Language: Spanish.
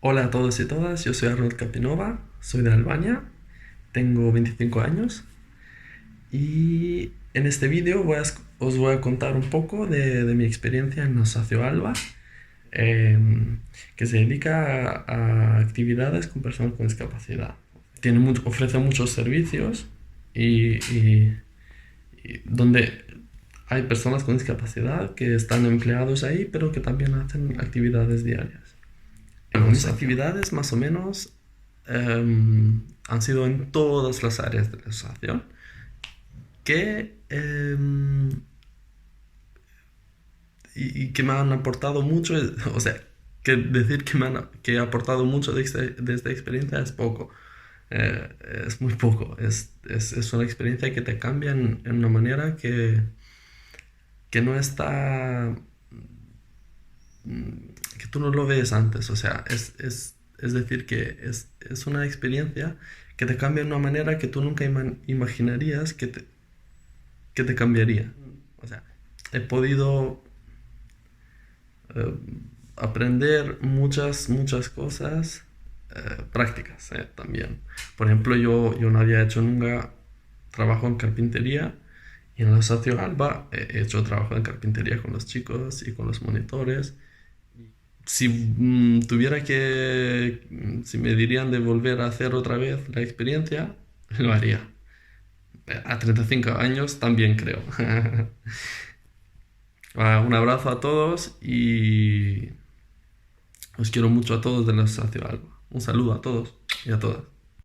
Hola a todos y todas, yo soy Arnold Capinova, soy de Albania, tengo 25 años y en este vídeo os voy a contar un poco de mi experiencia en Asocio Alba, que se dedica a actividades con personas con discapacidad. Ofrece muchos servicios y donde hay personas con discapacidad que están empleados ahí, pero que también hacen actividades diarias. Bueno, mis actividades más o menos han sido en todas las áreas de la asociación que, y que me han aportado mucho, o sea, que decir que he aportado mucho de esta experiencia es poco. Eh, es muy poco, es una experiencia que te cambia en una manera que no está, que tú no lo ves antes, o sea, es decir, que es una experiencia que te cambia de una manera que tú nunca imaginarías que te cambiaría. O sea, he podido eh, aprender muchas cosas prácticas también. Por ejemplo, yo no había hecho nunca trabajo en carpintería y en la Socio Alba he hecho trabajo en carpintería con los chicos y con los monitores. Si tuviera si me dirían de volver a hacer otra vez la experiencia, lo haría. A 35 años también creo. Un abrazo a todos y os quiero mucho a todos de la Asociación Alba. Un saludo a todos y a todas.